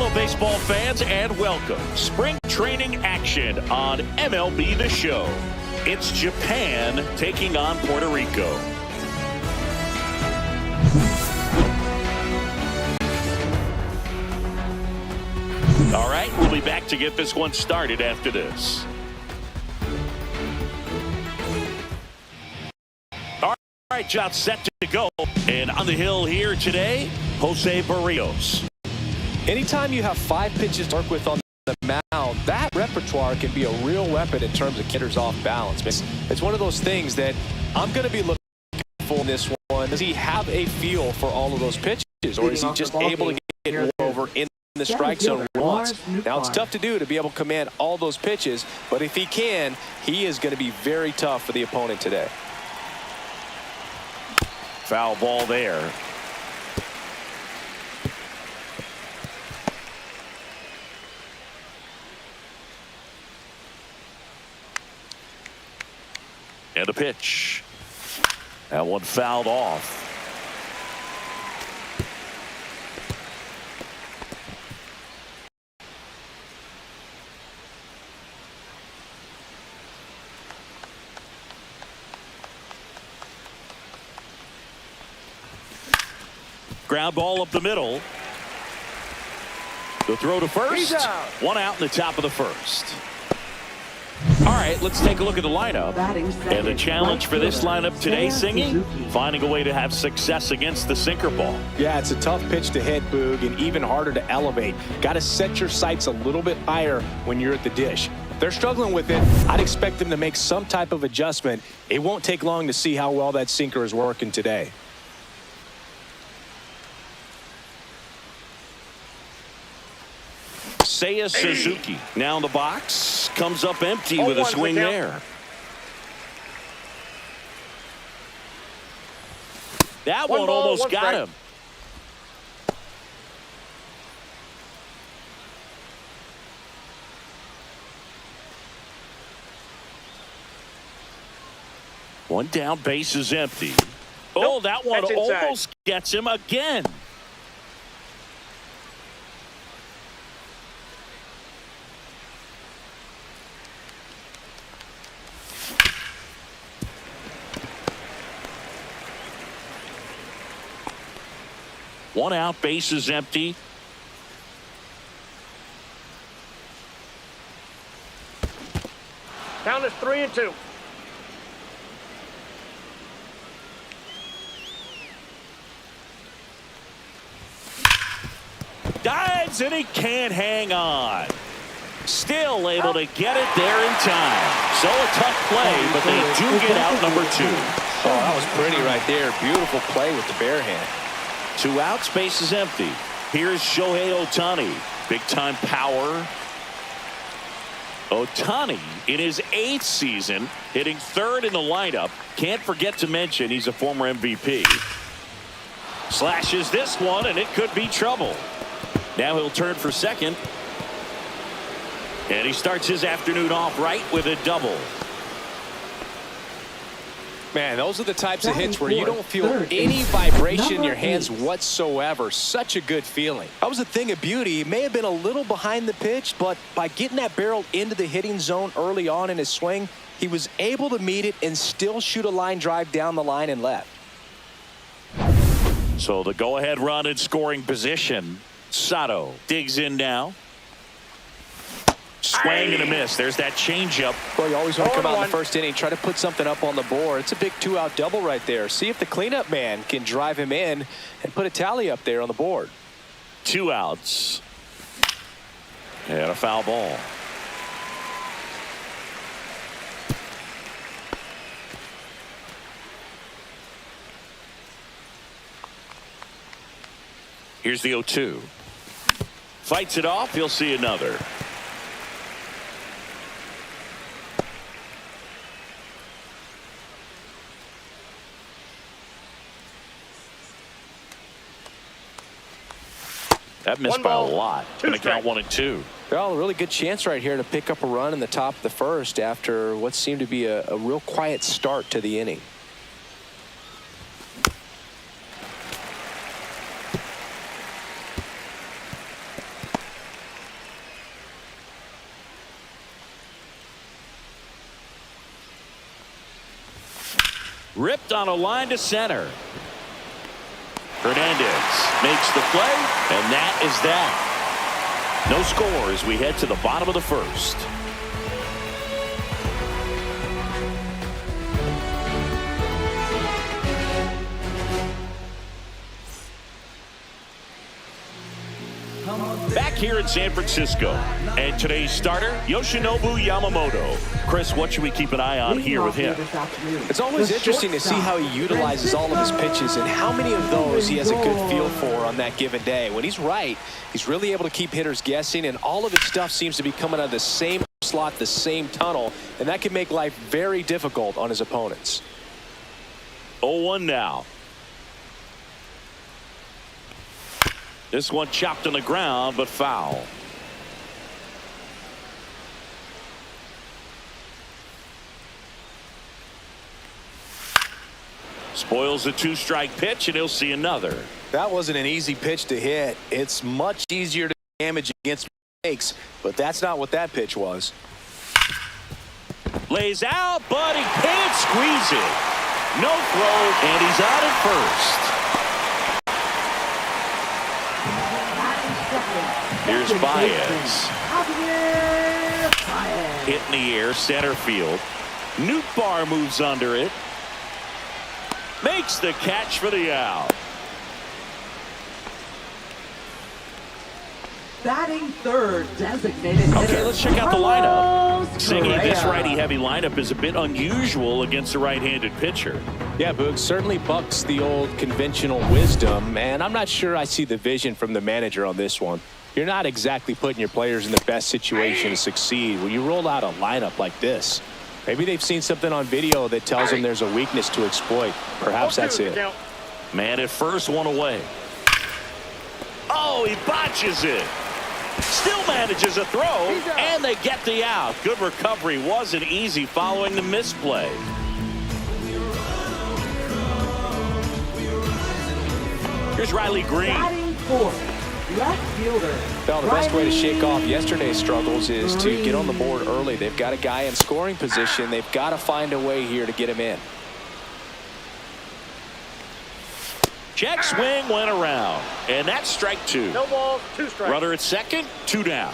Hello, baseball fans, and welcome. Spring training action on MLB The Show. It's Japan taking on Puerto Rico. All right, we'll be back to get this one started after this. All right, job set to go. And on the hill here today, José Berríos. Anytime you have 5 pitches to work with on the mound, that repertoire can be a real weapon in terms of hitters off balance. It's one of those things that I'm going to be looking for in this one. Does he have a feel for all of those pitches, or is he just able to get over in the strike zone once? Now, it's tough to do to be able to command all those pitches, but if he can, he is going to be very tough for the opponent today. Foul ball there. And a pitch. That one fouled off. Ground ball up the middle. The throw to first. One out in the top of the first. All right, let's take a look at the lineup. And the challenge for this lineup today, Singy, finding a way to have success against the sinker ball. Yeah, it's a tough pitch to hit, Boog, and even harder to elevate. Got to set your sights a little bit higher when you're at the dish. If they're struggling with it, I'd expect them to make some type of adjustment. It won't take long to see how well that sinker is working today. Seiya Suzuki now in the box, comes up empty with a swing there. That one almost got him. One down, base is empty. Oh, that one almost gets him again. One out, base is empty. Count is 3-2. Dives and he can't hang on. Still able to get it there in time. So a tough play, but they do get out number 2. Oh, that was pretty right there. Beautiful play with the bare hand. 2 outs, base is empty. Here's Shohei Ohtani. Big time power. Ohtani in his 8th season, hitting 3rd in the lineup. Can't forget to mention he's a former MVP. Slashes this one, and it could be trouble. Now he'll turn for second. And he starts his afternoon off right with a double. Man, those are the types of hits where you don't feel any vibration in your hands whatsoever. Such a good feeling. That was a thing of beauty. He may have been a little behind the pitch, but by getting that barrel into the hitting zone early on in his swing, he was able to meet it and still shoot a line drive down the line and left. So the go-ahead run in scoring position. Sato digs in now. Swing and a miss. There's that changeup. Well, you always want to come out in the first inning, try to put something up on the board. It's a big 2-out double right there. See if the cleanup man can drive him in and put a tally up there on the board. 2 outs. And a foul ball. Here's the 0-2. Fights it off. He'll see another. That missed by a lot. Going to count 1 and 2. Well, a really good chance right here to pick up a run in the top of the first after what seemed to be a real quiet start to the inning. Ripped on a line to center. Hernandez makes the play, and that is that. No score as we head to the bottom of the first. Back here in San Francisco, and today's starter, Yoshinobu Yamamoto. Chris, what should we keep an eye on here with him? It's always interesting to see how he utilizes all of his pitches and how many of those he has a good feel for on that given day. When he's right, he's really able to keep hitters guessing, and all of his stuff seems to be coming out of the same slot, the same tunnel, and that can make life very difficult on his opponents. 0-1 now. This one chopped on the ground, but foul. Spoils a two-strike pitch, and he'll see another. That wasn't an easy pitch to hit. It's much easier to damage against mistakes, but that's not what that pitch was. Lays out, but he can't squeeze it. No throw, and he's out at first. Here's Baez. Hit in the air, center field. Nootbaar moves under it. Makes the catch for the out. Batting third, designated hitter. Okay, let's check out the lineup. Singing this righty-heavy lineup is a bit unusual against a right-handed pitcher. Yeah, Boog certainly bucks the old conventional wisdom, and I'm not sure I see the vision from the manager on this one. You're not exactly putting your players in the best situation to succeed when you roll out a lineup like this. Maybe they've seen something on video that tells them there's a weakness to exploit. Perhaps that's it. Man at first, one away. Oh, he botches it. Still manages a throw, and they get the out. Good recovery. Wasn't easy following the misplay. Here's Riley Green. Batting fourth, left fielder. Well, the best way to shake off yesterday's struggles is to get on the board early. They've got a guy in scoring position. They've got to find a way here to get him in. Check swing went around, and that's strike two. No balls, two strikes. Runner at second, two down.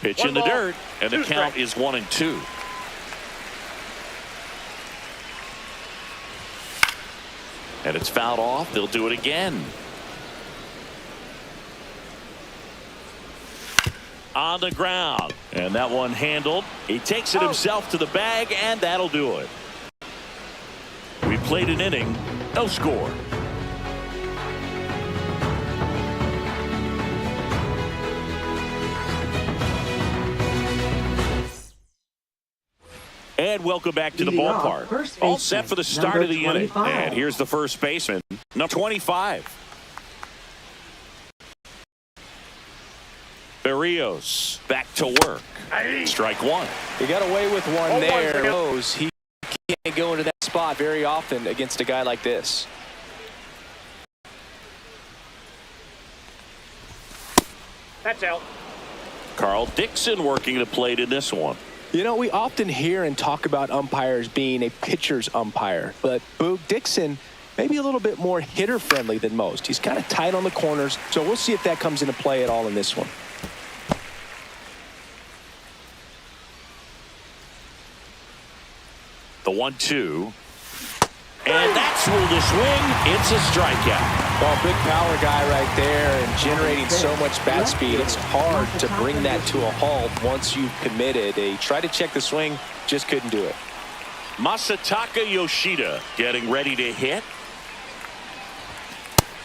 Pitch in the dirt, and the count is 1-2. And it's fouled off. They'll do it again. On the ground, and that one handled. He takes it himself to the bag, and that'll do it. We played an inning, no score. And welcome back to the ballpark. All set for the start of the inning. And here's the first baseman, number 25. Berríos back to work. Strike one. He got away with one there. He can't go into that spot very often against a guy like this. That's out. Carl Dixon working the plate in this one. You know, we often hear and talk about umpires being a pitcher's umpire, but Boog Dixon maybe a little bit more hitter friendly than most. He's kind of tight on the corners, so we'll see if that comes into play at all in this one. The 1-2. And that's ruled a swing. It's a strikeout. Well, big power guy right there and generating so much bat speed. It's hard to bring that to a halt once you've committed. They tried to check the swing, just couldn't do it. Masataka Yoshida getting ready to hit.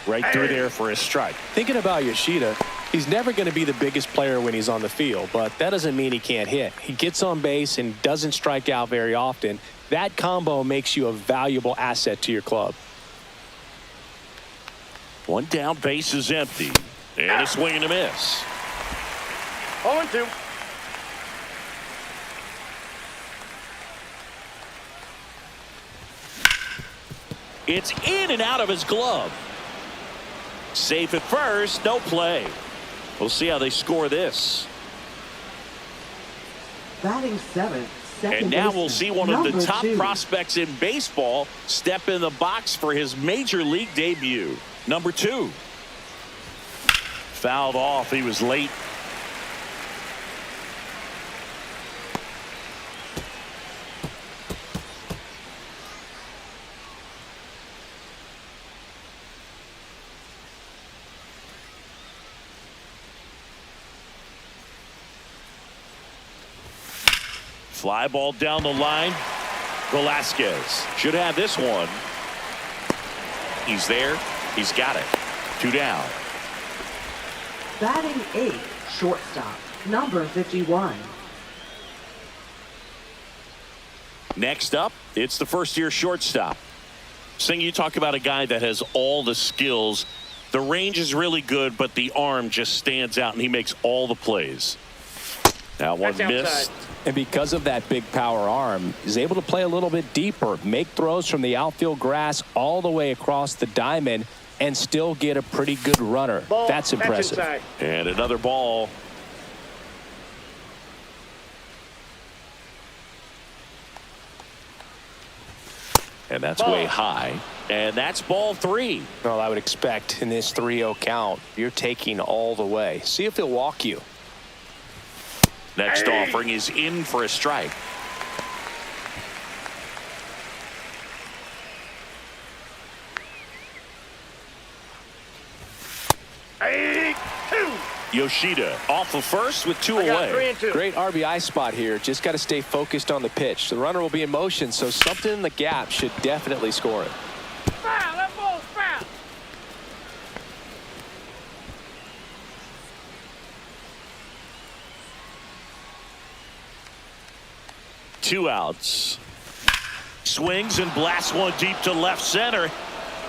Right through there for a strike. Thinking about Yoshida, he's never going to be the biggest player when he's on the field, but that doesn't mean he can't hit. He gets on base and doesn't strike out very often. That combo makes you a valuable asset to your club. One down, base is empty. And a swing and a miss. 0-2. It's in and out of his glove. Safe at first, no play. We'll see how they score this. Batting seventh. And now we'll see one of the top prospects in baseball step in the box for his major league debut. Number 2. Fouled off. He was late. Fly ball down the line. Velasquez should have this one. He's there. He's got it. 2 down. Batting 8, shortstop, number 51. Next up, it's the first-year shortstop. Sing, you talk about a guy that has all the skills. The range is really good, but the arm just stands out, and he makes all the plays. That one missed. And because of that big power arm, he's able to play a little bit deeper, make throws from the outfield grass all the way across the diamond, and still get a pretty good runner. Ball. That's impressive. And another ball. And that's ball. Way high. And that's ball 3. Well, I would expect in this 3-0 count, you're taking all the way. See if he'll walk you. Next offering is in for a strike. Yoshida off of first with 2 away. Great RBI spot here. Just got to stay focused on the pitch. The runner will be in motion, so something in the gap should definitely score it. Foul, that ball's foul. Two outs. Swings and blasts one deep to left center.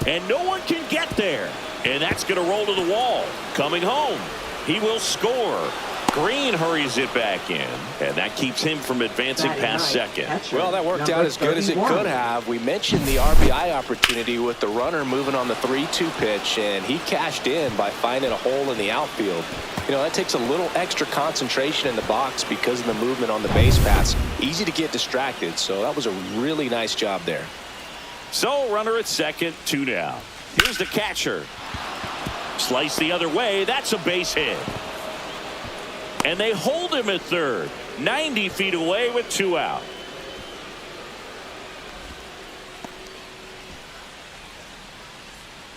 And no one can get there. And that's going to roll to the wall. Coming home. He will score. Green hurries it back in. And that keeps him from advancing past second. Well, that worked out as good as it could have. We mentioned the RBI opportunity with the runner moving on the 3-2 pitch, and he cashed in by finding a hole in the outfield. You know, that takes a little extra concentration in the box because of the movement on the base paths. Easy to get distracted, so that was a really nice job there. So, runner at second, 2 down. Here's the catcher. Slice the other way. That's a base hit. And they hold him at third. 90 feet away with 2 out.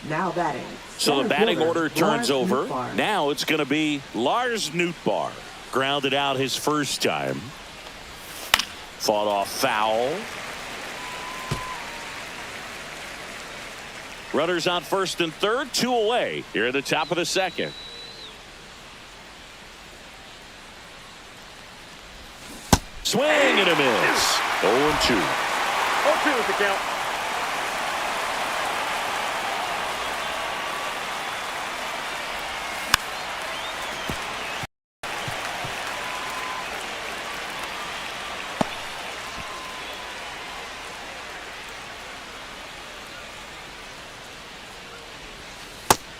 Now batting. So the batting order turns over. Now it's going to be Lars Nootbaar. Grounded out his first time. Fought off foul. Runners on first and third, 2 away here at the top of the second. Swing and a miss. 0-2. 0-2 is the count.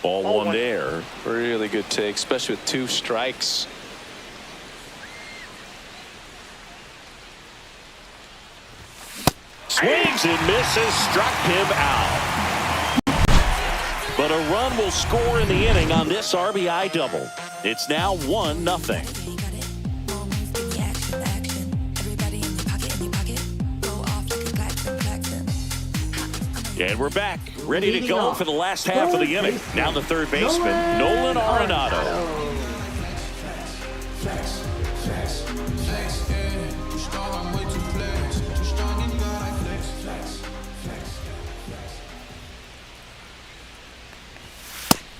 Ball one there. Really good take, especially with 2 strikes. Swings and misses, struck him out. But a run will score in the inning on this RBI double. It's now 1-0. And we're back, ready to go for the last half of the inning. Now the third baseman, Nolan Arenado.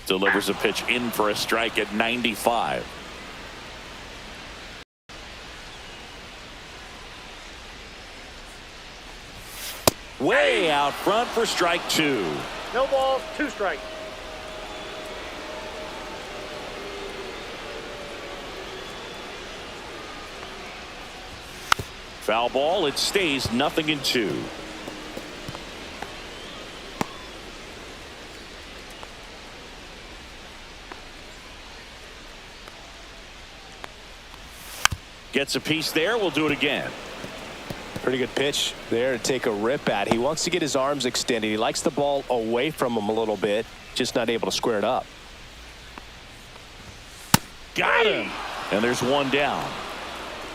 Delivers a pitch in for a strike at 95. Way out front for strike 2. No balls, 2 strikes. Foul ball. It stays 0-2. Gets a piece there. We'll do it again. Pretty good pitch there to take a rip at. He wants to get his arms extended. He likes the ball away from him a little bit, just not able to square it up. Got him. And there's one down.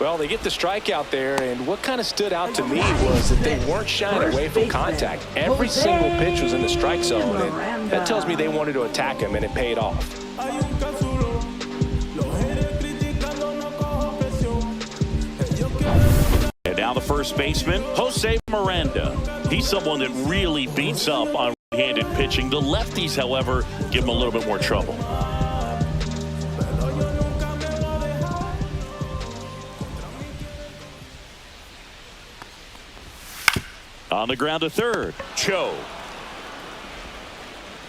Well, they get the strikeout there, and what kind of stood out to me was that they weren't shying away from contact. Every single pitch was in the strike zone, and that tells me they wanted to attack him, and it paid off. And now the first baseman, Jose Miranda. He's someone that really beats up on right-handed pitching. The lefties, however, give him a little bit more trouble. On the ground to third, Cho.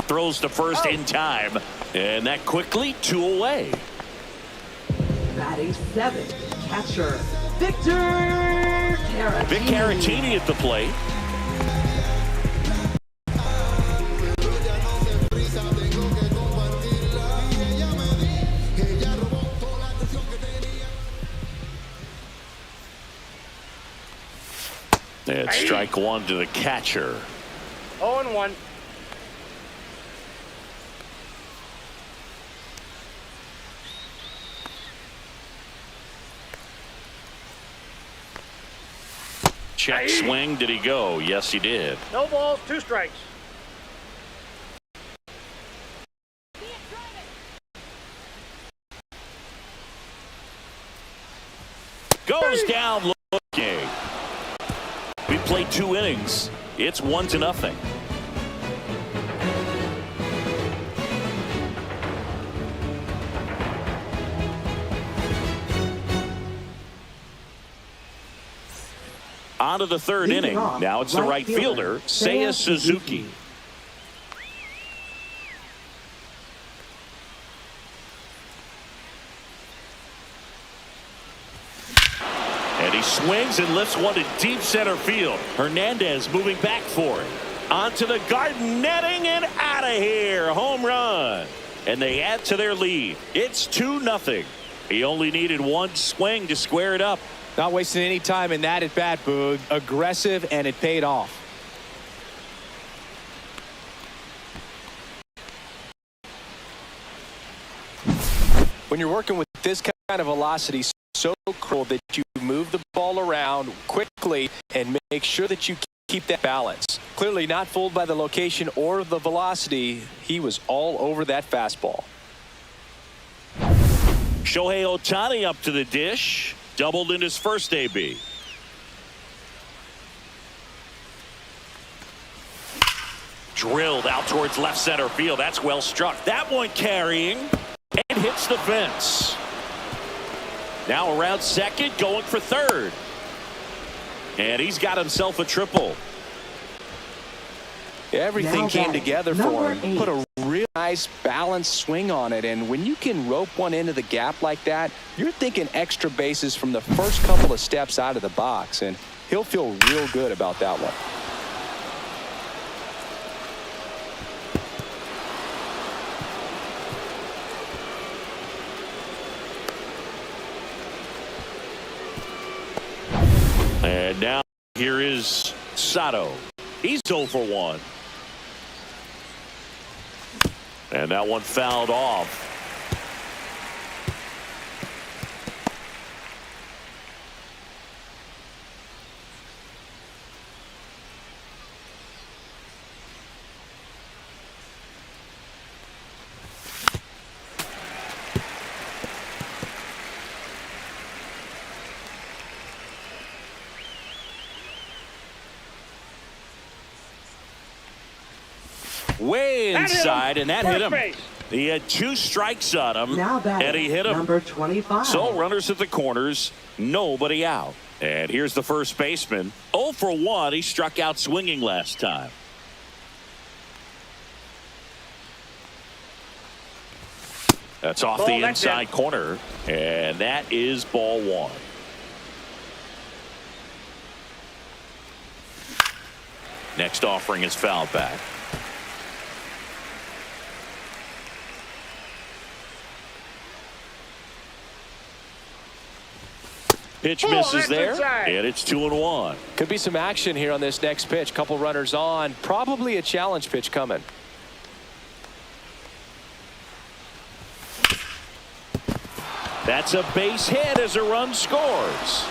Throws to first in time, and that quickly 2 away. Batting 7, catcher, Victor Caratini. Vic Caratini at the plate. And strike one to the catcher. 0-1. Check swing. Did he go? Yes, he did. No balls, 2 strikes. Goes down looking. We played 2 innings. It's 1-0. On to the third inning. Now it's the right fielder, Seiya Suzuki. And he swings and lifts one to deep center field. Hernandez moving back for it. Onto the garden netting and out of here. Home run. And they add to their lead. It's 2-0. He only needed 1 swing to square it up. Not wasting any time in that at bat, Boog. Aggressive, and it paid off. When you're working with this kind of velocity, so crucial that you move the ball around quickly and make sure that you keep that balance. Clearly not fooled by the location or the velocity. He was all over that fastball. Shohei Ohtani up to the dish. Doubled in his first AB. Drilled out towards left center field. That's well struck. That one carrying and hits the fence. Now around second, going for third. And he's got himself a triple. Everything came together for him. Put a real nice balanced swing on it, and when you can rope one into the gap like that, you're thinking extra bases from the first couple of steps out of the box, and he'll feel real good about that one. And now here is Sato. He's 0 for 1. And that one fouled off. Way inside, and that hit him. He had 2 strikes on him, and he hit him. Number 25. So runners at the corners, nobody out. And here's the first baseman. 0 for 1. He struck out swinging last time. That's off the inside corner, and that is ball 1. Next offering is fouled back. Pitch misses there, and it's 2-1. Could be some action here on this next pitch. Couple runners on. Probably a challenge pitch coming. That's a base hit as a run scores.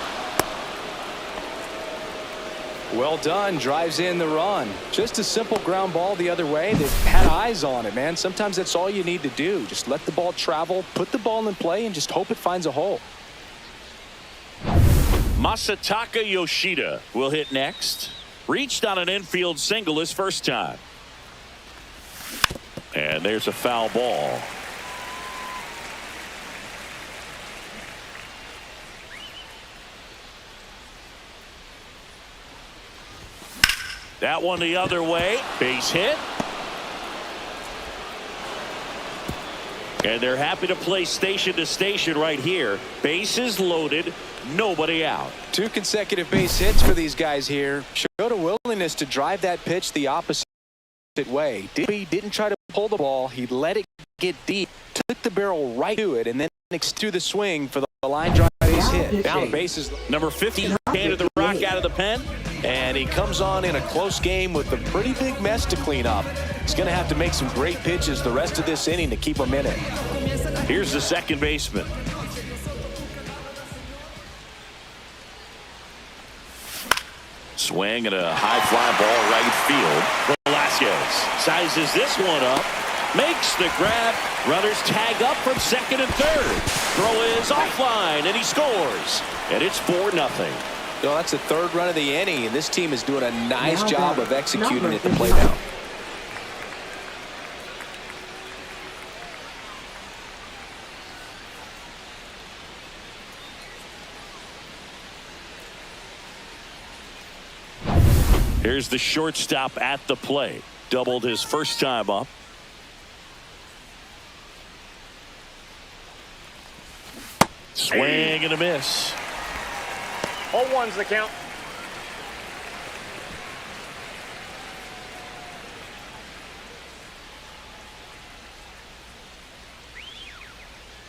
Well done. Drives in the run. Just a simple ground ball the other way. They've had eyes on it, man. Sometimes that's all you need to do. Just let the ball travel, put the ball in play, and just hope it finds a hole. Masataka Yoshida will hit next. Reached on an infield single his first time. And there's a foul ball. That one the other way. Base hit. And they're happy to play station to station right here. Bases loaded. Nobody out. 2 consecutive base hits for these guys here. Showed a willingness to drive that pitch the opposite way. He didn't try to pull the ball. He let it get deep. Took the barrel right to it and then through the swing for the line drive base hit. Now the bases. Number 50 handed the rock out of the pen. And he comes on in a close game with a pretty big mess to clean up. He's going to have to make some great pitches the rest of this inning to keep him in it. Here's the second baseman. Swing and a high fly ball right field. Velasquez sizes this one up. Makes the grab. Runners tag up from second and third. Throw is offline and he scores. And it's 4-0. No, that's the third run of the inning, and this team is doing a nice job of executing at the plate now. Here's the shortstop at the plate. Doubled his first time up. Swing and a miss. 0-1's the count.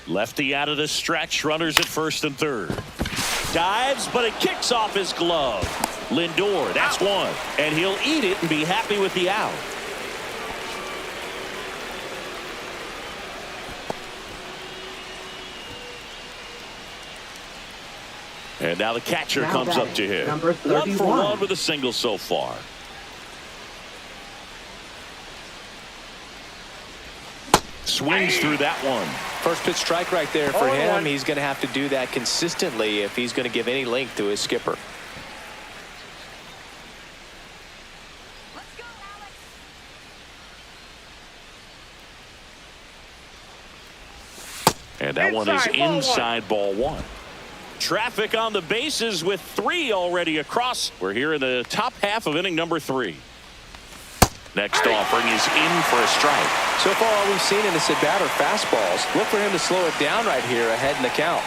Lefty out of the stretch. Runners at first and third. Dives, but it kicks off his glove. Lindor, that's one. And he'll eat it and be happy with the out. And now the catcher comes up to him. Number 31. 1 for 1 with a single so far. Swings through that one. First pitch strike right there for him. He's going to have to do that consistently if he's going to give any length to his skipper. And that one is inside ball 1. Traffic on the bases with 3 already across. We're here in the top half of inning number 3. Next offering is in for a strike. So far all we've seen in this at bat are fastballs. Look for him to slow it down right here ahead in the count.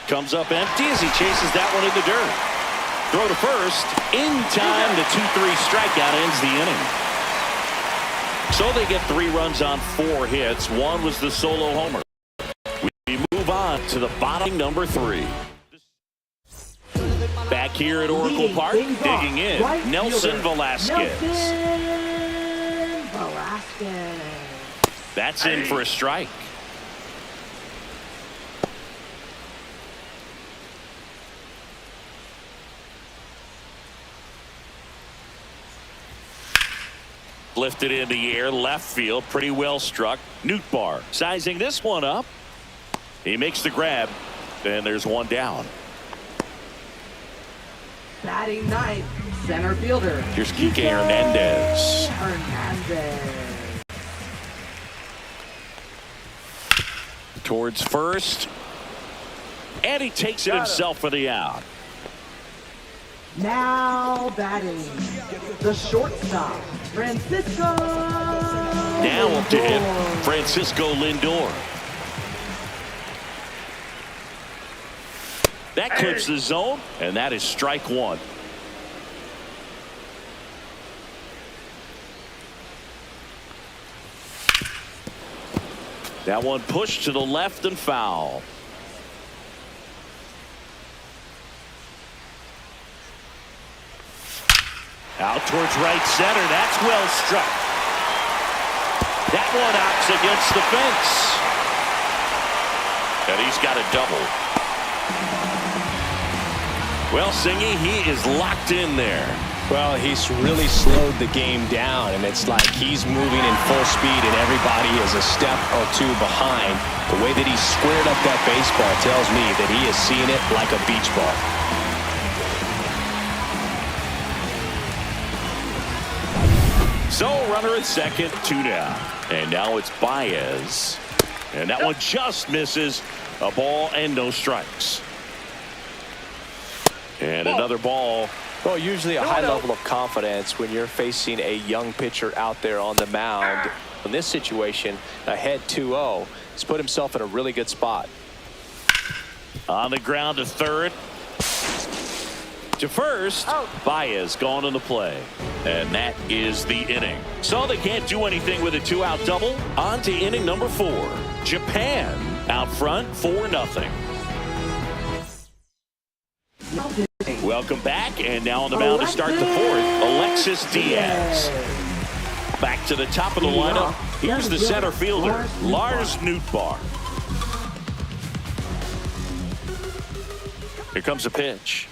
Comes up empty as he chases that one in the dirt. Throw to first. In time, the 2-3 strikeout ends the inning. So they get 3 runs on 4 hits. 1 was the solo homer. We move on to the bottom number 3. Back here at Oracle Park, digging in, Nelson Velasquez. That's in for a strike. Lifted in the air, left field, pretty well struck. Nootbaar sizing this one up. He makes the grab, and there's one down. Batting ninth, center fielder. Here's Kike Hernandez. Towards first. And he takes it himself for the out. Now batting, the shortstop, Francisco. Now up to him, Francisco Lindor. That clips the zone, and that is strike 1. That one pushed to the left and foul. Out towards right center. That's well struck. That one knocks against the fence. And he's got a double. Well, Singy, he is locked in there. Well, he's really slowed the game down, and it's like he's moving in full speed, and everybody is a step or two behind. The way that he squared up that baseball tells me that he is seeing it like a beach ball. So, runner at second, 2 down. And now it's Baez. And that one just misses. A ball and no strikes. And another ball. Well, usually a high level of confidence when you're facing a young pitcher out there on the mound. In this situation, ahead 2-0, he's put himself in a really good spot. On the ground to third. To first, Baez gone in the play. And that is the inning. So they can't do anything with a 2-out double. On to inning number 4. Japan out front 4-0. Welcome back, and now on the mound to start the 4th, Alexis Diaz. Back to the top of the lineup. Here's the center fielder, Lars Nootbaar. Here comes a pitch.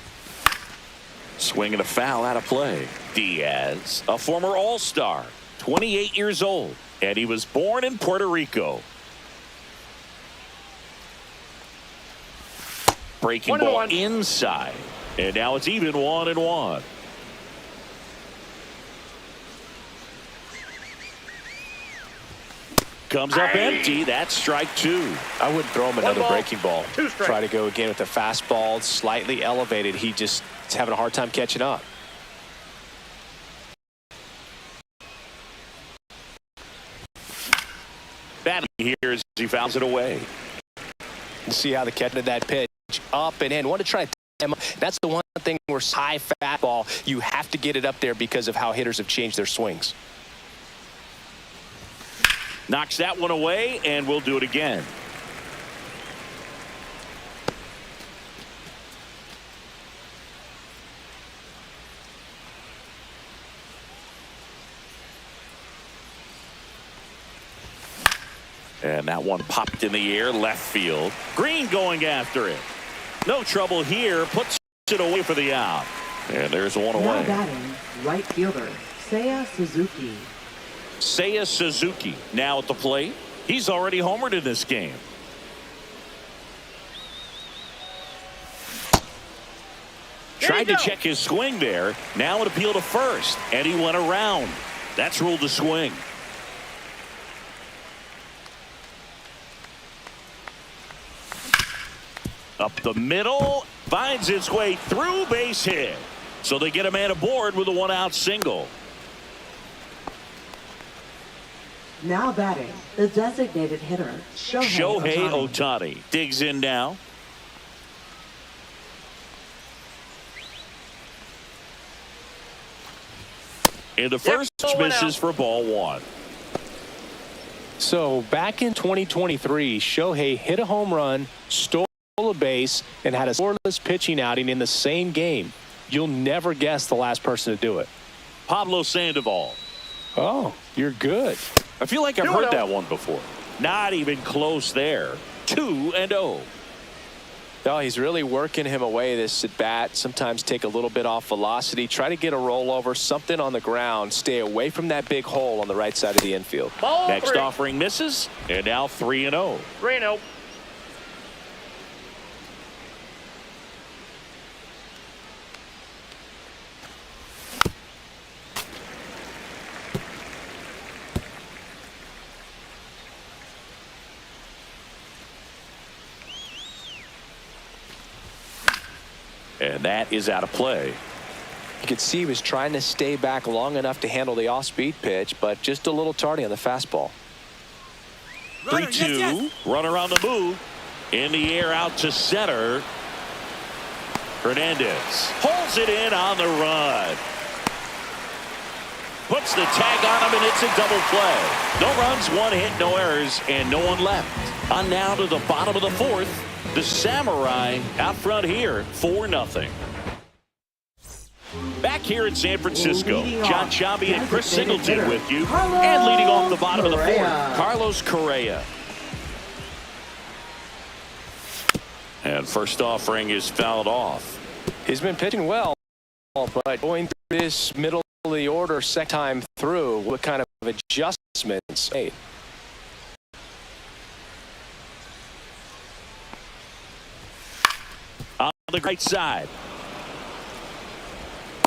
Swing and a foul out of play. Diaz, a former All-Star, 28 years old, and he was born in Puerto Rico. Breaking ball inside. And now it's even 1-1. Comes up empty. That's strike 2. I wouldn't throw him another breaking ball. Try to go again with the fastball, slightly elevated. He just is having a hard time catching up. Battling here as he fouls it away. See how the catch of that pitch up and in. Want to try to him. That's the one thing where high fastball, you have to get it up there because of how hitters have changed their swings. Knocks that one away, and we'll do it again. And that one popped in the air, left field. Green going after it. No trouble here. Puts it away for the out. And there's one away. Now batting, right fielder, Seiya Suzuki. Seiya Suzuki now at the plate. He's already homered in this game. Tried to check his swing there. Now an appeal to first. And he went around. That's ruled a swing. Up the middle, finds its way through, base hit. So they get a man aboard with a 1-out single. Now batting, the designated hitter, Shohei Ohtani. Digs in now. And the first misses for ball 1. So back in 2023, Shohei hit a home run, stole a base, and had a scoreless pitching outing in the same game. You'll never guess the last person to do it. Pablo Sandoval. Oh, you're good. I feel like I've heard that one before. Not even close there. 2-0. Oh, he's really working him away this at bat. Sometimes take a little bit off velocity. Try to get a rollover, something on the ground. Stay away from that big hole on the right side of the infield. Next offering misses. And now 3-0. 3-0. And that is out of play. You could see he was trying to stay back long enough to handle the off-speed pitch, but just a little tardy on the fastball. 3-2. Runner on the move. In the air out to center. Hernandez holds it in on the run. Puts the tag on him, and it's a double play. No runs, one hit, no errors, and no one left. On now to the bottom of the fourth. The Samurai out front here, 4-0. Back here in San Francisco, John Chabi and Chris Singleton with you. And leading off the bottom of the fourth, Carlos Correa. And first offering is fouled off. He's been pitching well, but going through this middle of the order second time through, what kind of adjustments made? On the right side.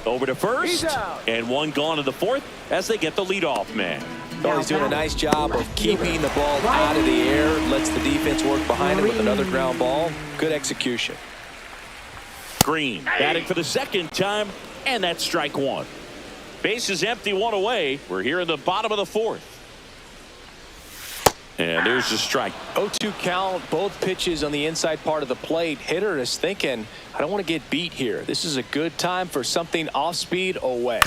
Over to first, and one gone to the fourth as they get the leadoff man. Well, he's doing a nice job of keeping the ball out of the air, lets the defense work behind him with another ground ball. Good execution. Green batting for the second time, and that's strike one. Base is empty, one away. We're here in the bottom of the fourth. And there's the strike. 0-2 count, both pitches on the inside part of the plate. Hitter is thinking, I don't want to get beat here. This is a good time for something off speed away.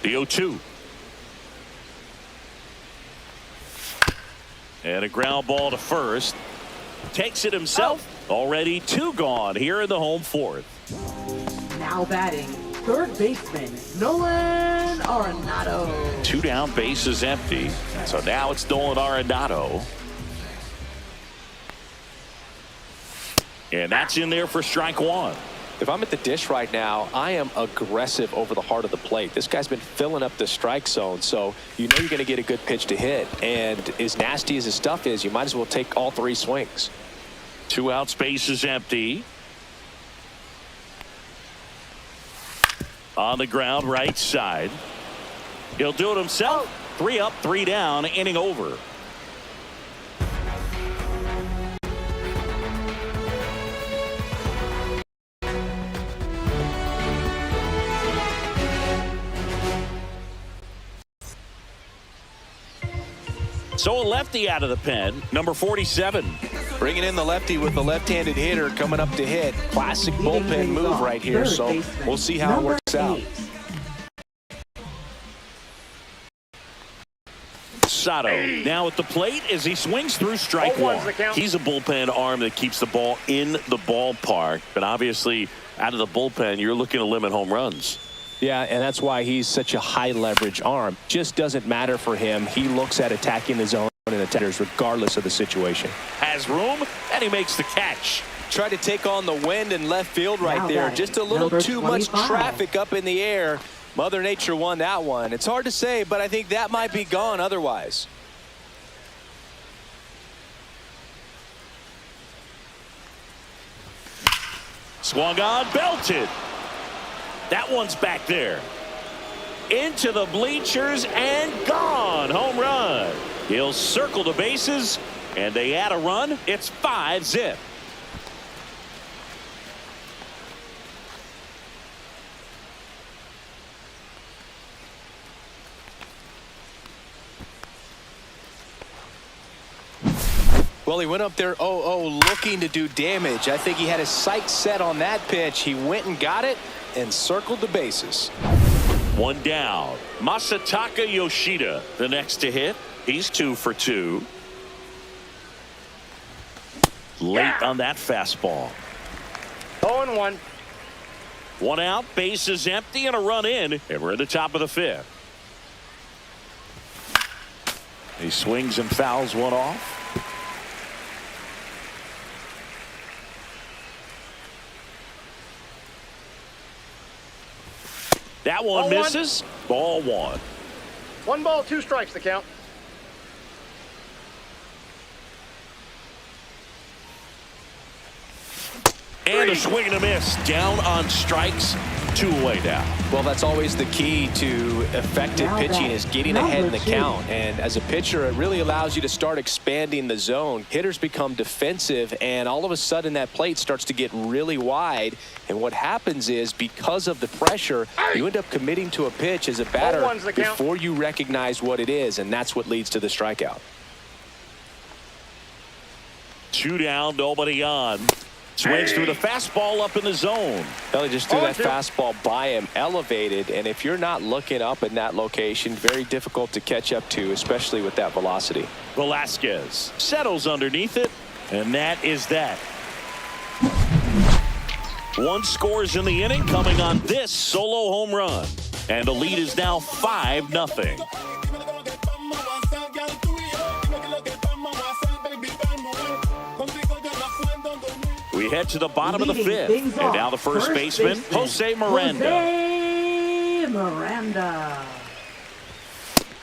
The 0-2. And a ground ball to first. Takes it himself. Already two gone here in the home fourth. Now batting, third baseman, Nolan Arenado. Two down, base is empty. So now it's Nolan Arenado. And that's in there for strike one. If I'm at the dish right now, I am aggressive over the heart of the plate. This guy's been filling up the strike zone, so you know you're going to get a good pitch to hit. And as nasty as his stuff is, you might as well take all three swings. Two outs, base is empty. On the ground, right side. He'll do it himself. 3 up, 3 down, inning over. So a lefty out of the pen, number 47. Bringing in the lefty with the left-handed hitter coming up to hit. Classic bullpen move right here, so we'll see how it works out. Sato now at the plate as he swings through strike one. He's a bullpen arm that keeps the ball in the ballpark, but obviously out of the bullpen, you're looking to limit home runs. Yeah, and that's why he's such a high leverage arm. Just doesn't matter for him. He looks at attacking the zone and attackers regardless of the situation. Has room, and he makes the catch. Tried to take on the wind in left field right there. Just a little too much traffic up in the air. Mother Nature won that one. It's hard to say, but I think that might be gone otherwise. Swung on, belted. That one's back there. Into the bleachers and gone. Home run. He'll circle the bases, and they add a run. It's 5-zip. Well, he went up there 0-0 looking to do damage. I think he had his sights set on that pitch. He went and got it and circled the bases. One down. Masataka Yoshida, the next to hit. He's 2 for 2. Late on that fastball. 0-1. One out, base is empty, and a run in, and we're in the top of the fifth. He swings and fouls one off. That one misses. Ball one. 1 ball, 2 strikes, the count. And a swing and a miss. Down on strikes. 2 away now. Well, that's always the key to effective pitching is getting ahead in the count. And as a pitcher, it really allows you to start expanding the zone. Hitters become defensive, and all of a sudden that plate starts to get really wide. And what happens is, because of the pressure, you end up committing to a pitch as a batter before you recognize what it is, and that's what leads to the strikeout. 2 down, nobody on. Swings through the fastball up in the zone. Well, he just threw that fastball by him, elevated, and if you're not looking up in that location, very difficult to catch up to, especially with that velocity. Velasquez settles underneath it, and that is that. One scores in the inning coming on this solo home run, and the lead is now 5-0. We head to the bottom of the fifth, and now the first baseman, Jose Miranda. Jose Miranda.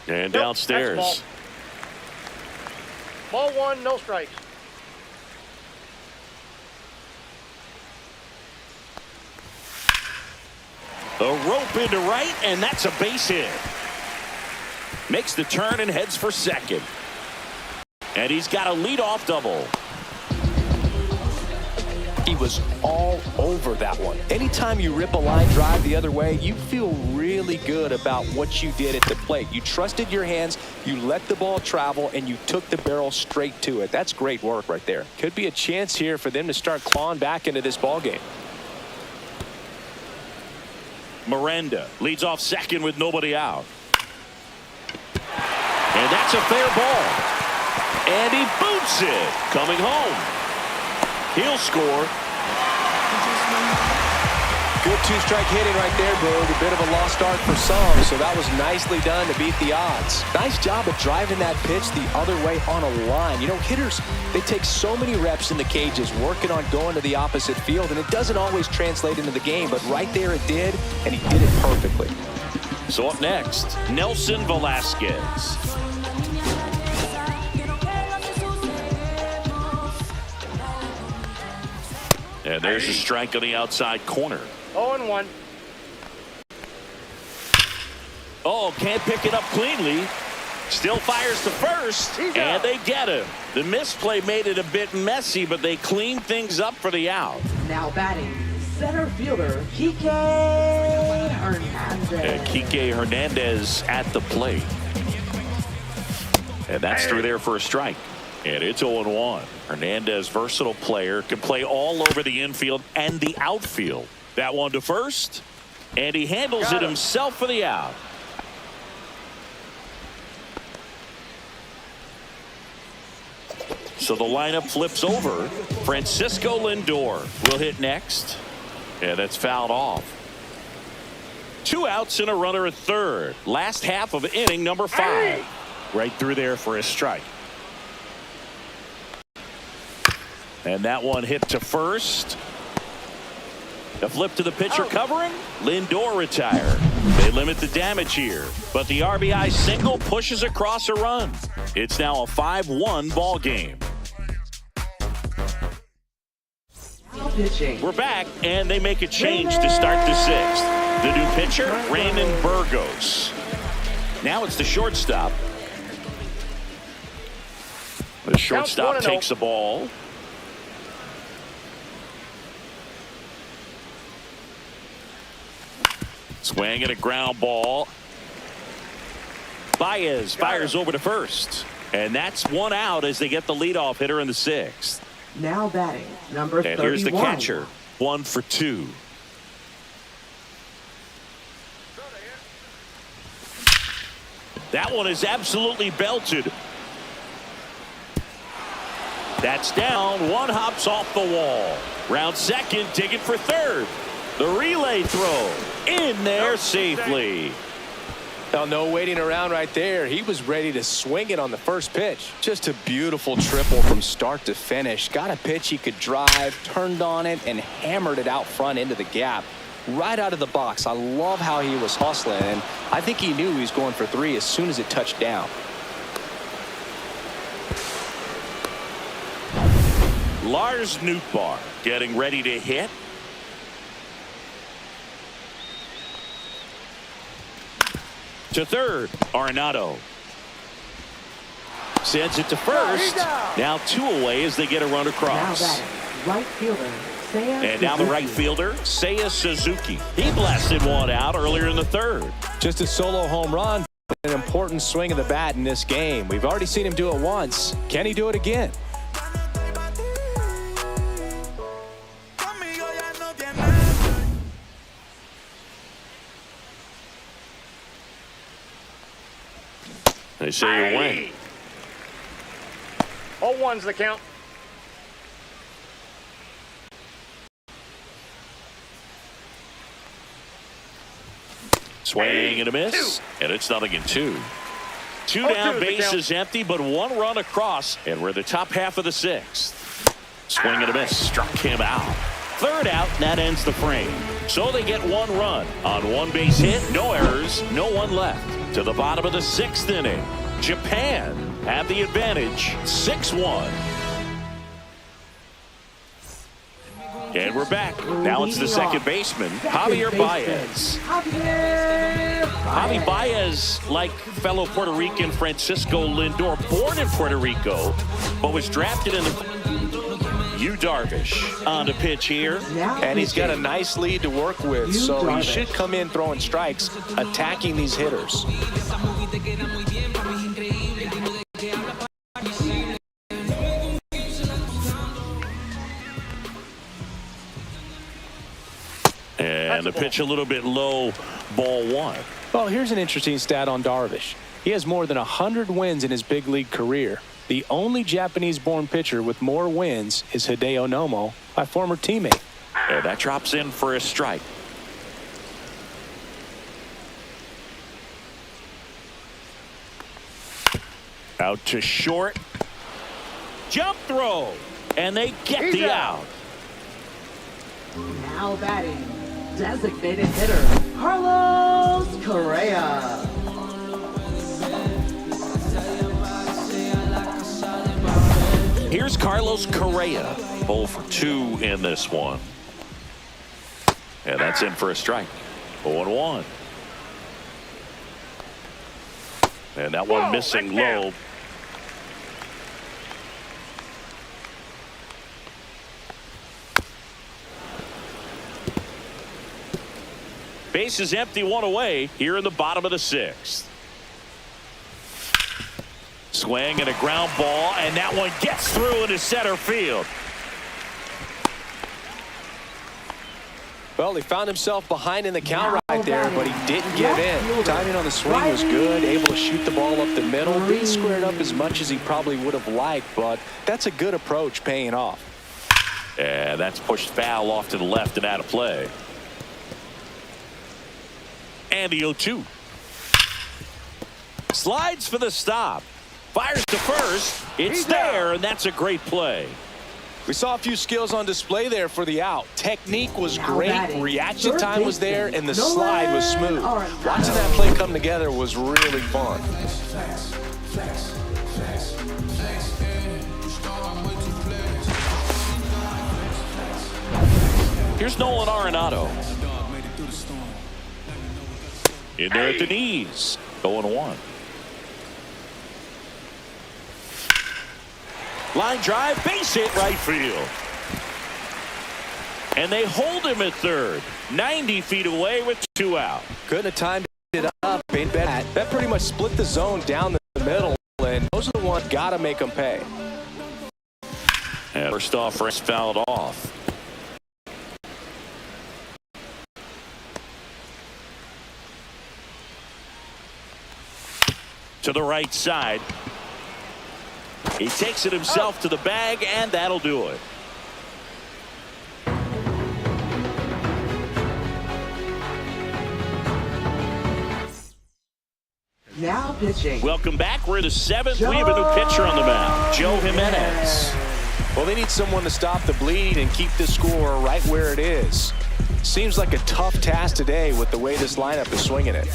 And downstairs. Ball one, no strikes. The rope into right, and that's a base hit. Makes the turn and heads for second. And he's got a leadoff double. He was all over that one. Anytime you rip a line drive the other way, you feel really good about what you did at the plate. You trusted your hands, you let the ball travel, and you took the barrel straight to it. That's great work right there. Could be a chance here for them to start clawing back into this ball game. Miranda leads off second with nobody out. And that's a fair ball. And he boots it. Coming home. He'll score. Good two-strike hitting right there, Bird. A bit of a lost start for some, so that was nicely done to beat the odds. Nice job of driving that pitch the other way on a line. You know, hitters, they take so many reps in the cages working on going to the opposite field, and it doesn't always translate into the game, but right there it did, and he did it perfectly. So up next, Nelson Velasquez. And there's a strike on the outside corner. 0-1. Oh, can't pick it up cleanly. Still fires to first, and they get him. The misplay made it a bit messy, but they cleaned things up for the out. Now batting, center fielder, Kike Hernandez. And Kike Hernandez at the plate. And that's through there for a strike. And it's 0-1. Hernandez, versatile player, can play all over the infield and the outfield. That one to first, and he handles it himself for the out. So the lineup flips over. Francisco Lindor will hit next, and that's fouled off. 2 outs and a runner at third. Last half of inning number 5. Right through there for a strike. And that one hit to first. The flip to the pitcher covering. Lindor retired. They limit the damage here, but the RBI single pushes across a run. It's now a 5-1 ball game. We're back, and they make a change to start the 6th. The new pitcher, Raymond Burgos. Now it's the shortstop. The shortstop takes the ball. Swing and a ground ball. Baez fires over to first. And that's 1 out as they get the leadoff hitter in the 6th. Now batting, number 31. And here's the catcher. 1 for 2. That one is absolutely belted. That's down. 1 hops off the wall. Round second, digging for third. The relay throw in there safely. Now, no waiting around right there. He was ready to swing it on the first pitch. Just a beautiful triple from start to finish. Got a pitch he could drive, turned on it, and hammered it out front into the gap. Right out of the box. I love how he was hustling, and I think he knew he was going for 3 as soon as it touched down. Lars Nootbaar getting ready to hit. To third, Arenado. Sends it to first. Now 2 away as they get a run across. Now right fielder, and now the right fielder, Seiya Suzuki. He blasted 1 out earlier in the 3rd. Just a solo home run, an important swing of the bat in this game. We've already seen him do it once. Can he do it again? They say you win. 0-1's the count. Swing and a miss, and it's 0-2. Two down, bases empty, but one run across, and we're in the top half of the sixth. Swing and a miss, struck him out. Third out, and that ends the frame. So they get one run on one base hit, no errors, no one left. To the bottom of the sixth inning, Japan have the advantage, 6-1. And we're back. Now it's the second baseman, Javier Baez. Javi Baez, like fellow Puerto Rican Francisco Lindor, born in Puerto Rico, but was drafted in the... Darvish on the pitch here. And he's got a nice lead to work with, so he should come in throwing strikes, attacking these hitters. And the pitch a little bit low, ball one. Well, here's an interesting stat on Darvish. He has more than 100 wins in his big league career. The only Japanese-born pitcher with more wins is Hideo Nomo, my former teammate. And that drops in for a strike. Out to short. Jump throw. And they get the out. Now batting, designated hitter, Carlos Correa. Here's Carlos Correa, 0 for 2 in this one. And that's in for a strike. 0-1. And that one missing low. Base is empty, one away here in the bottom of the sixth. Swing and a ground ball, and that one gets through into center field. Well, he found himself behind in the count right there, but he didn't give in. Timing on the swing was good, able to shoot the ball up the middle. Didn't square it up as much as he probably would have liked, but that's a good approach paying off. And that's pushed foul off to the left and out of play. And the 0-2. Slides for the stop. Fires to first. It's there, and that's a great play. We saw a few skills on display there for the out. Technique was great, reaction time was there, and the slide was smooth. Watching that play come together was really fun. Here's Nolan Arenado. In there at the knees. 0-1. Line drive, base hit right field. And they hold him at third. 90 feet away with 2 out. Couldn't have timed it up. That pretty much split the zone down the middle, and those are the ones got to make them pay. And first off, Rest fouled off. To the right side. He takes it himself to the bag, and that'll do it. Now pitching. Welcome back. We're in the 7th. We have a new pitcher on the mound, Joe Jimenez. Well, they need someone to stop the bleed and keep the score right where it is. Seems like a tough task today with the way this lineup is swinging it.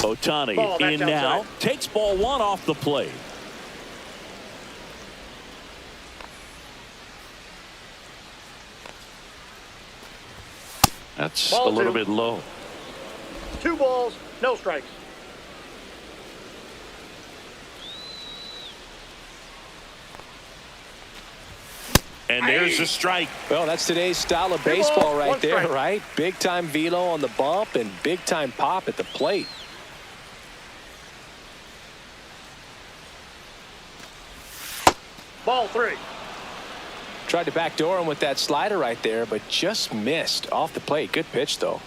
Ohtani in now, takes ball 1 off the plate. That's a little bit low. 2 balls, no strikes. And there's a strike. Well, that's today's style of baseball right there, right? Big time velo on the bump and big time pop at the plate. Ball 3. Tried to backdoor him with that slider right there, but just missed off the plate. Good pitch, though.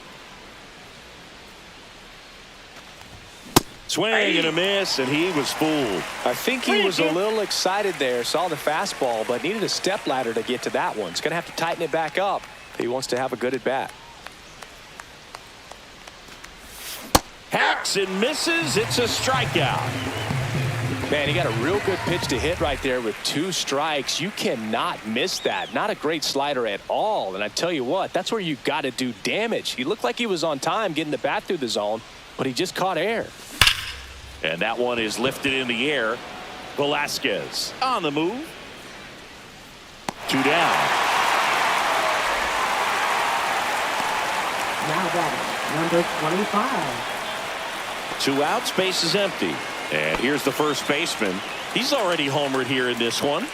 Swing and a miss, and he was fooled. I think he was a little excited there, saw the fastball, but needed a step ladder to get to that one. He's going to have to tighten it back up if he wants to have a good at bat. Hacks and misses. It's a strikeout. Man, he got a real good pitch to hit right there with 2 strikes. You cannot miss that. Not a great slider at all. And I tell you what, that's where you got to do damage. He looked like he was on time getting the bat through the zone, but he just caught air. And that one is lifted in the air. Velasquez on the move. 2 down. Now batting, number 25. 2 outs, base is empty. And here's the first baseman. He's already homered here in this one.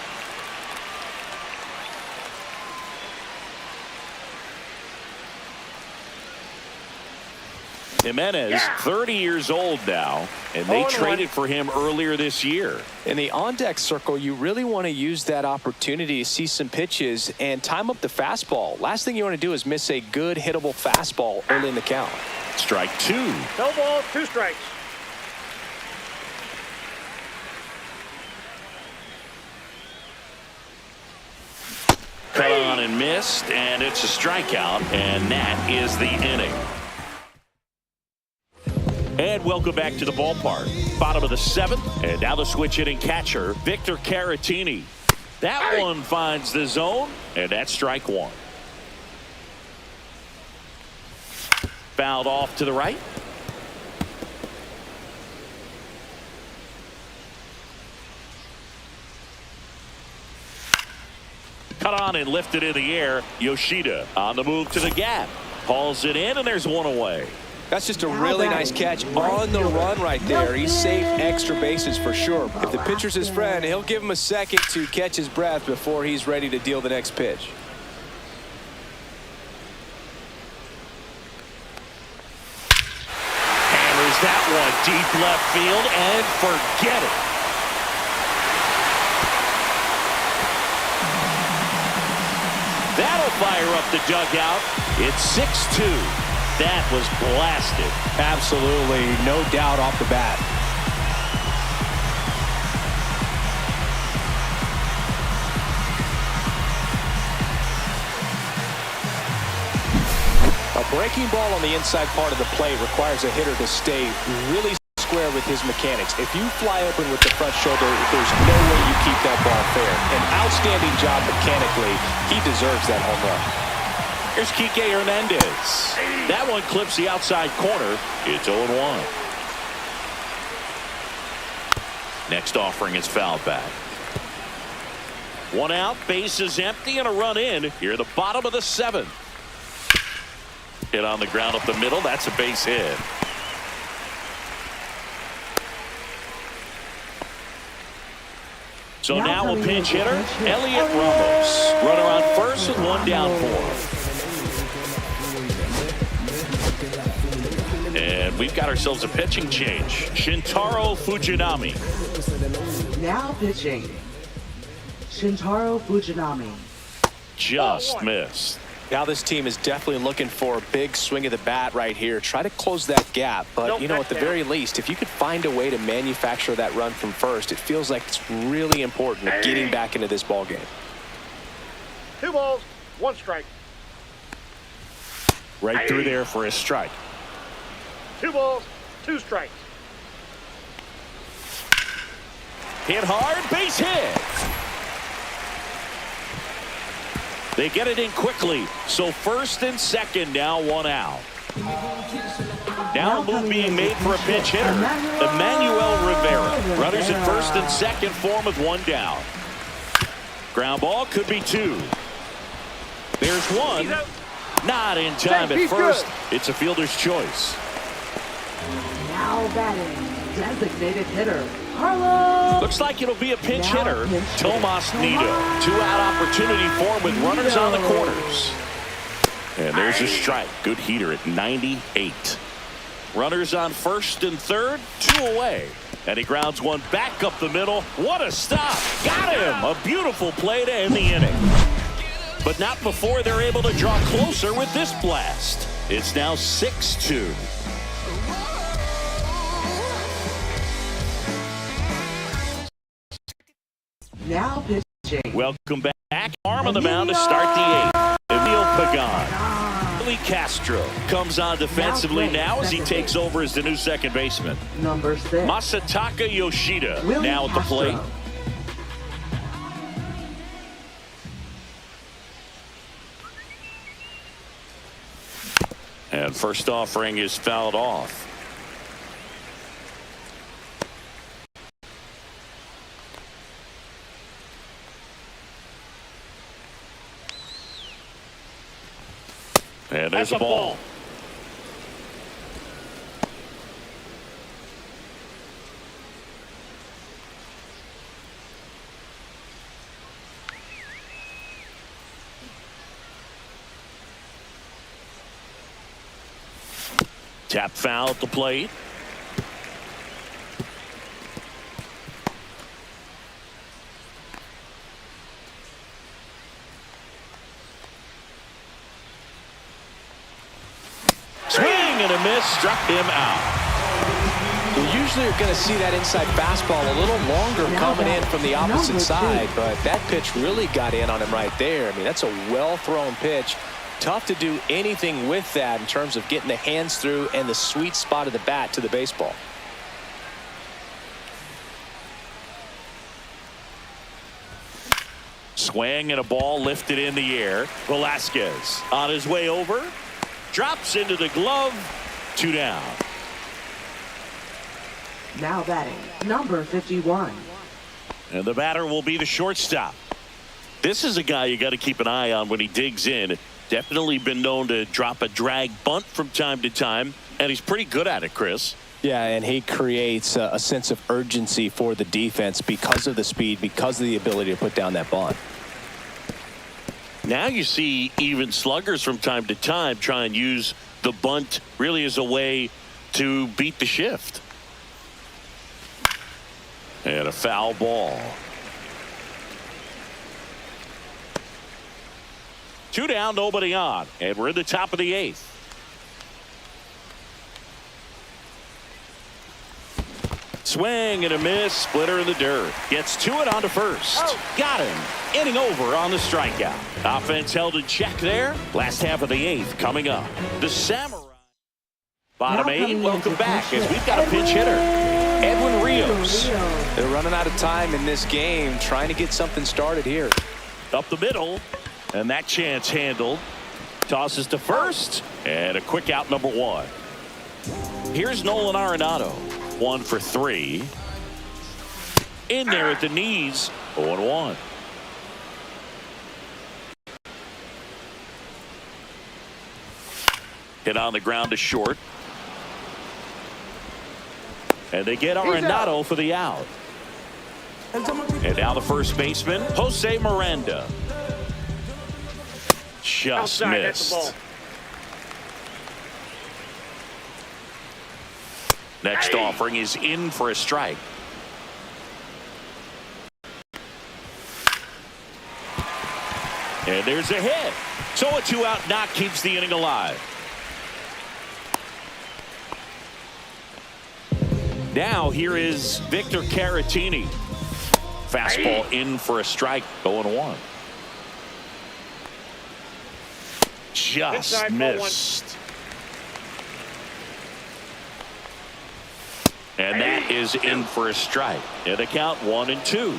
Jimenez, 30 years old now, and they traded for him earlier this year. In the on-deck circle, you really want to use that opportunity to see some pitches and time up the fastball. Last thing you want to do is miss a good hittable fastball early in the count. Strike 2. No balls, 2 strikes. Cut on and missed, and it's a strikeout, and that is the inning. And welcome back to the ballpark. Bottom of the 7th, and now the switch hitting catcher, Victor Caratini. That one finds the zone, and that's strike 1. Fouled off to the right. Cut on and lifted in the air. Yoshida on the move to the gap. Hauls it in, and there's one away. That's just a really nice catch on the run right there. He saved extra bases for sure. If the pitcher's his friend, he'll give him a second to catch his breath before he's ready to deal the next pitch. Hammers that one deep left field, and forget it. That'll fire up the dugout. It's 6-2. That was blasted. Absolutely, no doubt off the bat. A breaking ball on the inside part of the plate requires a hitter to stay really square with his mechanics. If you fly open with the front shoulder, there's no way you keep that ball fair. An outstanding job mechanically. He deserves that home run. Here's Kike Hernandez. That one clips the outside corner. It's 0-1. Next offering is fouled back. 1 out, base is empty, and a run in. Here at the bottom of the 7th. Hit on the ground up the middle. That's a base hit. So now a pinch hitter, Elliot Ramos. Runner on first with 1 down for him. And we've got ourselves a pitching change. Shintaro Fujinami. Now pitching, Shintaro Fujinami. Just missed. Now this team is definitely looking for a big swing of the bat right here. Try to close that gap. But, you know, at the very least, if you could find a way to manufacture that run from first, it feels like it's really important at getting back into this ball game. 2 balls, 1 strike. Right through there for a strike. 2 balls, 2 strikes. Hit hard, base hit. They get it in quickly. So first and second, now 1 out. Now a move being made for a pinch hitter. Emmanuel Rivera. Runners at first and second for him with 1 down. Ground ball could be 2. There's 1. Not in time at first. It's a fielder's choice. Now batting, designated hitter, Carlos. Looks like it'll be a pinch hitter, Tomas Nido. 2-out opportunity for him with runners on the corners. And there's a strike. Good heater at 98. Runners on first and third, 2 away. And he grounds one back up the middle. What a stop. Got him. A beautiful play to end the inning. But not before they're able to draw closer with this blast. It's now 6-2. Now pitching. Welcome back. Arm on the mound to start the 8th. Emil Pagan. Castro comes on defensively now as he takes over as the new second baseman. Number 6. Masataka Yoshida Willie now at the plate. Castro. And first offering is fouled off. And there's a ball. Tap foul at the plate. And a miss, struck him out. We usually are going to see that inside fastball a little longer coming in from the opposite side, but that pitch really got in on him right there. I mean, that's a well-thrown pitch. Tough to do anything with that in terms of getting the hands through and the sweet spot of the bat to the baseball. Swing and a ball lifted in the air. Velasquez on his way over. Drops into the glove. 2 down. Now batting, number 51. And the batter will be the shortstop. This is a guy you got to keep an eye on when he digs in. Definitely been known to drop a drag bunt from time to time, and he's pretty good at it, Chris. Yeah, and he creates a sense of urgency for the defense because of the speed, because of the ability to put down that bunt. Now you see even sluggers from time to time try and use the bunt really as a way to beat the shift. And a foul ball. 2 down, nobody on, and we're in the top of the 8th. Swing and a miss, splitter in the dirt. Gets to it onto first. Got him. Inning over on the strikeout. Offense held in check there. Last half of the 8th coming up. The Samurai. Bottom 8, welcome back as we've got a pinch hitter. Edwin Rios. They're running out of time in this game, trying to get something started here. Up the middle, and that chance handled. Tosses to first, and a quick out, number 1. Here's Nolan Arenado. 1 for 3. In there at the knees. 0-1. Hit on the ground to short. And they get Arenado for the out. And now the first baseman, Jose Miranda. Just Outside, missed. that's the ball. Next offering is in for a strike. And there's a hit. So a 2-out knock keeps the inning alive. Now here is Victor Caratini. Fastball in for a strike. 0-1. Just Inside, missed. And that is in for a strike. And a count 1-2.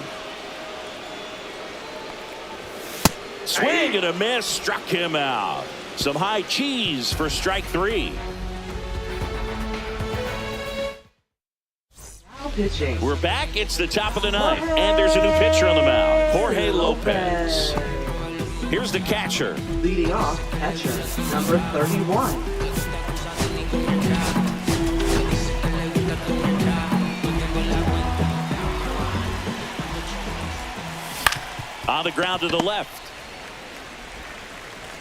Swing and a miss, struck him out. Some high cheese for strike 3. Now pitching. We're back. It's the top of the 9th. And there's a new pitcher on the mound. Jorge Lopez. Here's the catcher. Leading off, catcher, number 31. On the ground to the left.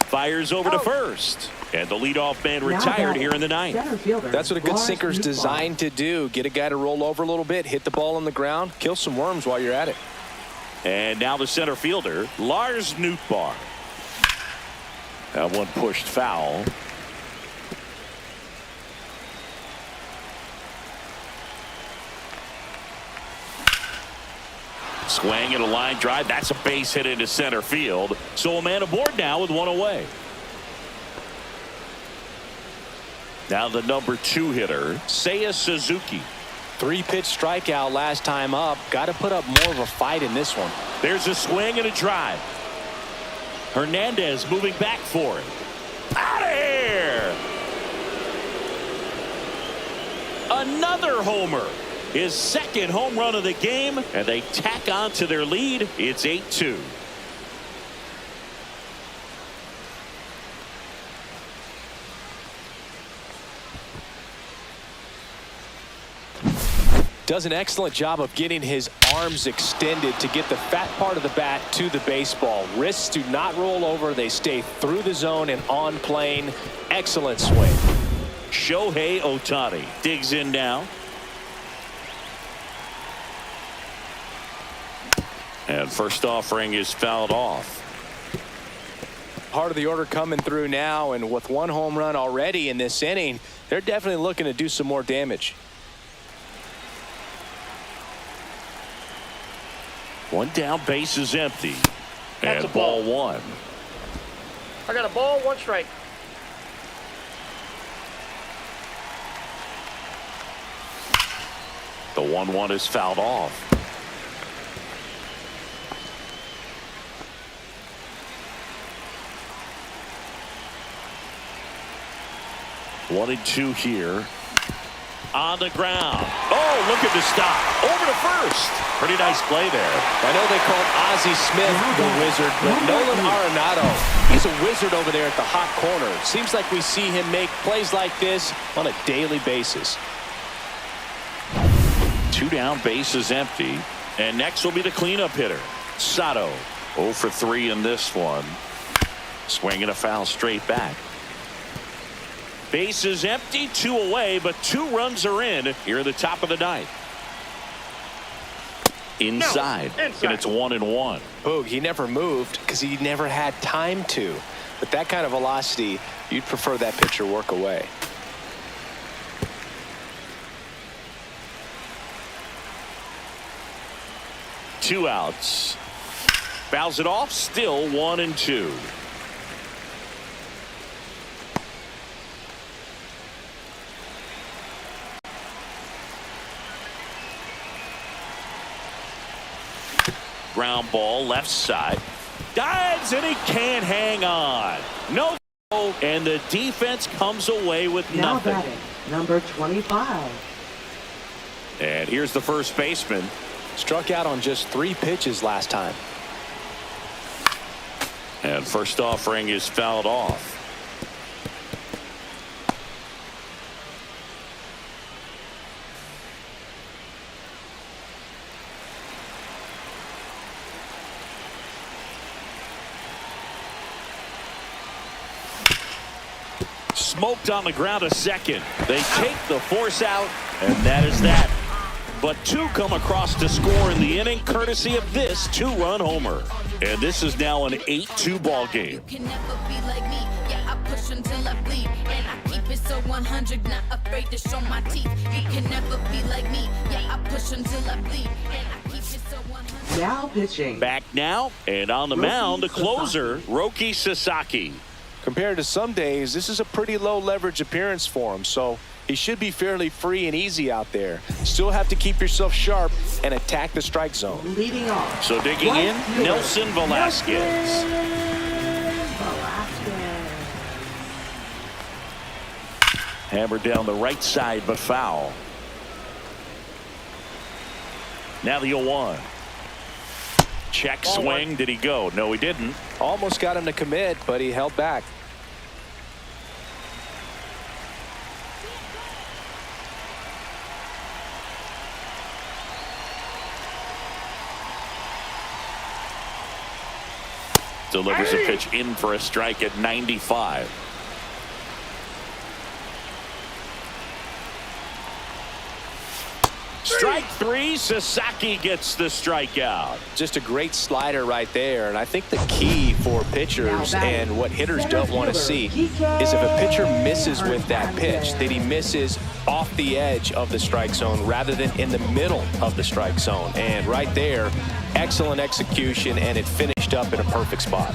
fires over to first. And the leadoff man retired here in the ninth. That's what a good sinker's designed to do. Get a guy to roll over a little bit, hit the ball on the ground, kill some worms while you're at it. And now the center fielder, Lars Nootbaar. That one pushed foul. Swing and a line drive. That's a base hit into center field. So a man aboard now with one away. Now the number 2 hitter, Seiya Suzuki. 3-pitch strikeout last time up. Got to put up more of a fight in this one. There's a swing and a drive. Hernandez moving back for it. Out of here! Another homer. His second home run of the game, and they tack on to their lead. It's 8-2. Does an excellent job of getting his arms extended to get the fat part of the bat to the baseball. Wrists do not roll over. They stay through the zone and on plane. Excellent swing. Shohei Ohtani digs in now. And first offering is fouled off. Part of the order coming through now, and with one home run already in this inning, they're definitely looking to do some more damage. One down, base is empty. That's and a ball. ball 1. I got a ball, 1 strike. The 1-1 is fouled off. One and 2 here. On the ground. Oh, look at the stop. Over to first. Pretty nice play there. I know they called Ozzie Smith the wizard, but Nolan Arenado, he's a wizard over there at the hot corner. Seems like we see him make plays like this on a daily basis. 2 down, base is empty. And next will be the cleanup hitter, Sato. 0 for 3 in this one. Swinging a foul straight back. Base is empty, 2 away, but 2 runs are in here in the top of the ninth. Inside. And it's 1-1. Boog, he never moved because he never had time to. With that kind of velocity, you'd prefer that pitcher work away. Two outs. Fouls it off, still 1-2. Ground ball left side. Dives and he can't hang on. No, and the defense comes away with Now nothing. batting, number 25. And here's the first baseman. Struck out on just 3 pitches last time. And first offering is fouled off. Smoked on the ground a second. They take the force out, and that is that. But 2 come across to score in the inning, courtesy of this 2-run homer. And this is now an 8-2 ball game. Can never be like me. Yeah, I push until I bleed, and I keep it so 100, not afraid to show my teeth. You can never be like me. Yeah, I push until I bleed, and I keep it so 100. Now pitching. Back now, and on the mound, the closer, Roki Sasaki. Compared to some days, this is a pretty low leverage appearance for him, so he should be fairly free and easy out there. Still have to keep yourself sharp and attack the strike zone. Leading off. So digging in, Nelson Velasquez. Hammered down the right side, but foul. Now the 0-1. Check swing. Did he go? No, he didn't. Almost got him to commit, but he held back. Delivers a pitch in for a strike at 95. Strike three. Sasaki gets the strikeout. Just a great slider right there. And I think the key for pitchers and what hitters don't want to see is if a pitcher misses with that pitch, that he misses off the edge of the strike zone rather than in the middle of the strike zone. And right there, excellent execution, and it finished up in a perfect spot.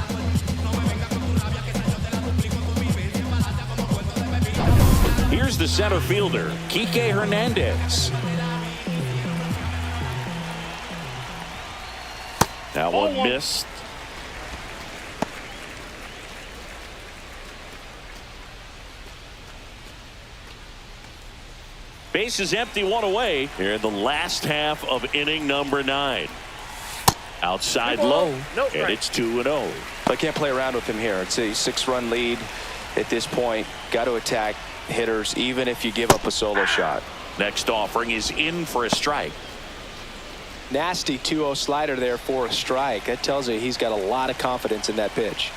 Here's the center fielder, Kike Hernandez. That one missed. Base is empty, one away here in the last half of inning number 9. Outside low, and it's 2-0. I can't play around with him here. It's a 6-run lead at this point. Got to attack hitters, even if you give up a solo shot. Next offering is in for a strike. Nasty 2-0 slider there for a strike. That tells you he's got a lot of confidence in that pitch.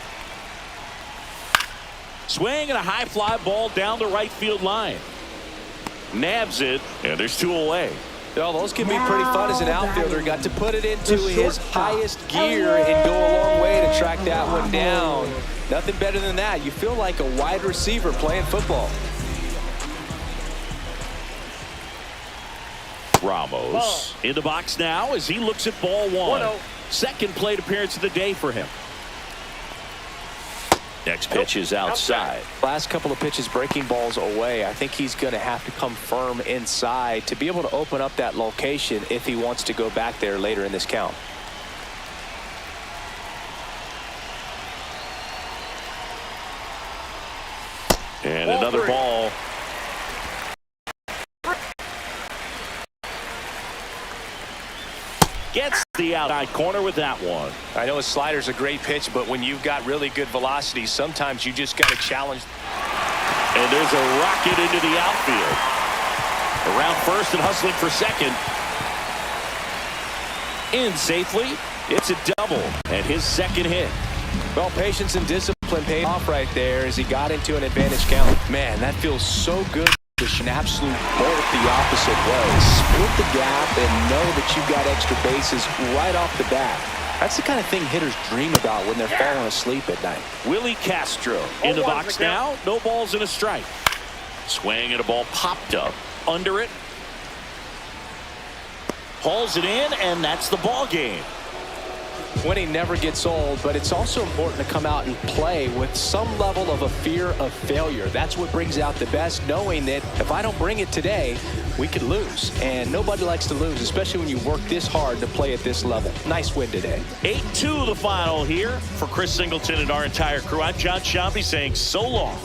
Swing and a high fly ball down the right field line. Nabs it, and there's 2 away. Well, those can be pretty fun as an outfielder. Got to put it into his highest gear and go a long way to track that one down. Nothing better than that. You feel like a wide receiver playing football. Ramos in the box now as he looks at ball 1. Second plate appearance of the day for him. Next pitch is outside. Last couple of pitches breaking balls away. I think he's going to have to come firm inside to be able to open up that location if he wants to go back there later in this count. And another ball. Gets the outside corner with that one. I know his slider's a great pitch, but when you've got really good velocity, sometimes you just got to challenge. And there's a rocket into the outfield. Around first and hustling for second. In safely. It's a double and his second hit. Well, patience and discipline paid off right there as he got into an advantage count. Man, that feels so good. An absolute bolt the opposite way. Split the gap and know that you've got extra bases right off the bat. That's the kind of thing hitters dream about when they're falling asleep at night. Willie Castro in the box now. No balls and a strike. Swing and a ball popped up under it. Hauls it in, and that's the ball game. Winning never gets old, but it's also important to come out and play with some level of a fear of failure. That's what brings out the best, knowing that if I don't bring it today, we could lose. And nobody likes to lose, especially when you work this hard to play at this level. Nice win today. 8-2 the final here. For Chris Singleton and our entire crew, I'm John Shambi saying so long.